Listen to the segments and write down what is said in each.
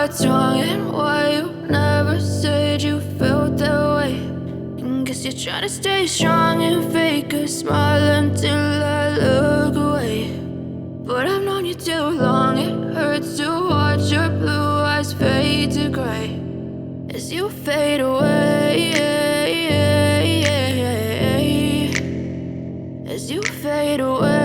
what's wrong and why you never said you felt that way. And guess you're trying to stay strong and fake a smile until I look away. But I've known you too long, it hurts to watch your blue eyes fade to gray as you fade away, as you fade away.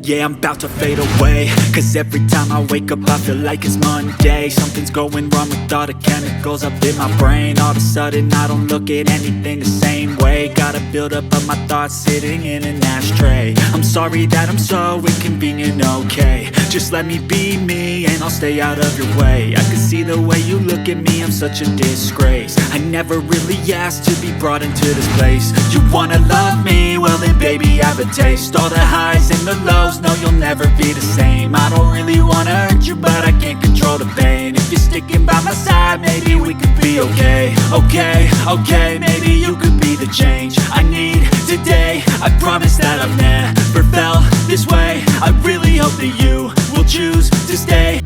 Yeah, I'm about to fade away, cause every time I wake up I feel like it's Monday. Something's going wrong with all the chemicals up in my brain. All of a sudden I don't look at anything the same way. Got a buildup of my thoughts sitting in an ashtray. I'm sorry that I'm so inconvenient, okay. Just let me be me and I'll stay out of your way. I can see the way you look at me, I'm such a disgrace. I never really asked to be brought into this place. You wanna love me? Well then baby I have a taste. All the highs and the lows, no you'll never be the same. I don't really wanna hurt you but I can't control the pain. If you're sticking by my side maybe we could be okay. Okay, maybe you could be the change I need today. I promise that I've never felt this way. I really hope that you will choose to stay.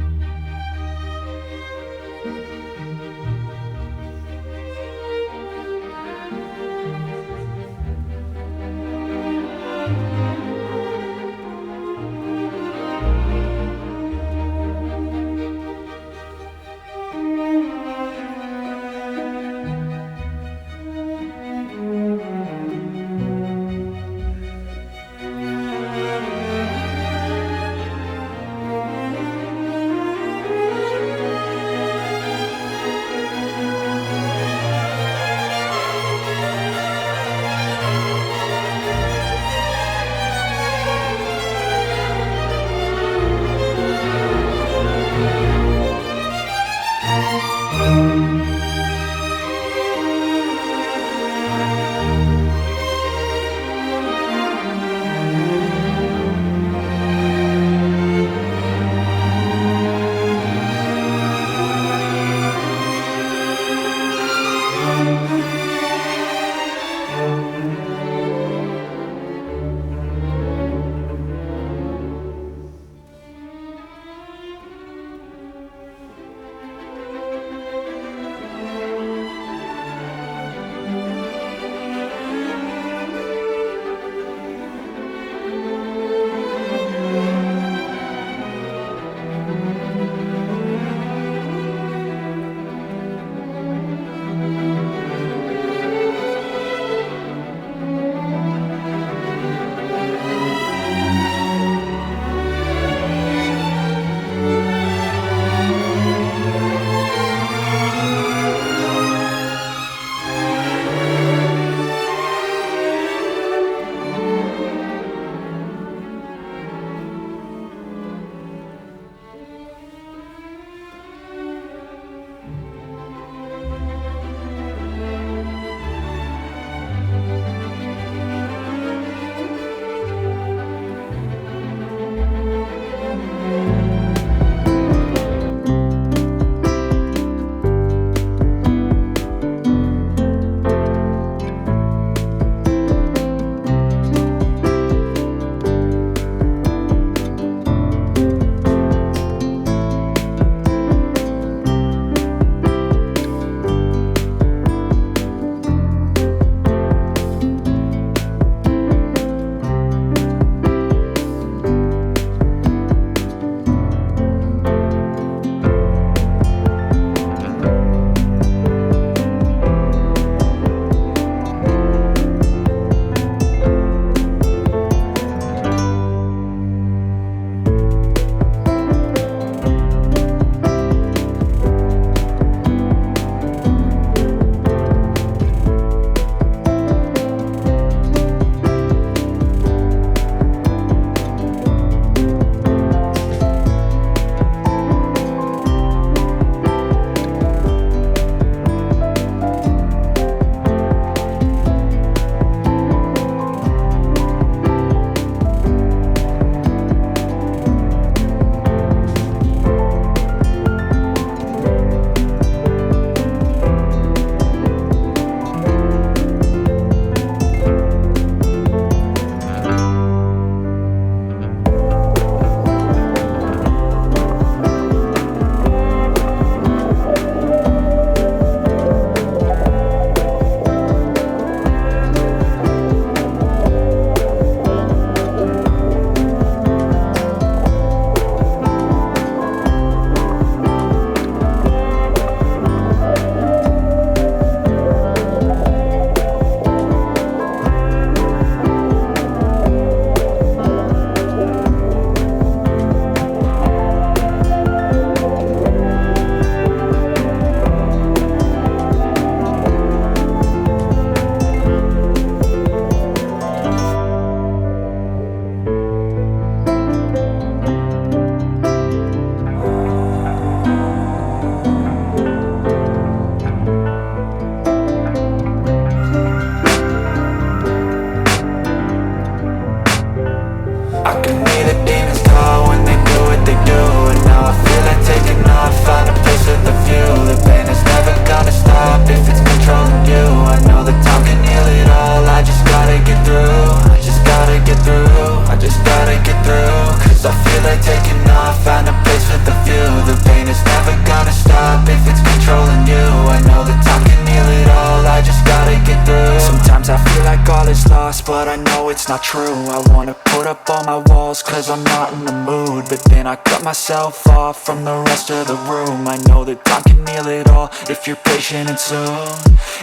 I can hear the demons call when they do what they do. And now I feel like taking off, find a place with a view. The pain is never gonna stop if it's controlling you. I know that time can heal it all, I just gotta get through. I just gotta get through, I just gotta get through. Cause I feel like taking off, find a place with a view. The pain is never gonna stop if it's controlling you. I know that time can heal it all, I just gotta get through. Sometimes I feel like all is lost, but I know it's not true. I wanna put up all my walls cause I'm not in the mood, but then I cut myself off from the rest of the room. I know that time can heal it all if you're patient and soon.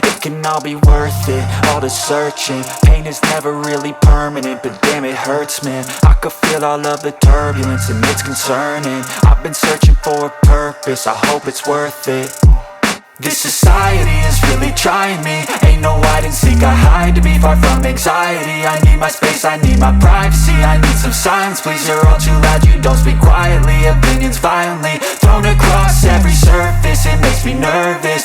It can all be worth it, all the searching. Pain is never really permanent, but damn it hurts, man. I could feel all of the turbulence and it's concerning. I've been searching for a purpose, I hope it's worth it. This society is really trying me. Ain't no hide and seek, I hide to be far from anxiety. I need my space, I need my privacy. I need some silence, please, you're all too loud. You don't speak quietly, opinions violently thrown across every surface. It makes me nervous.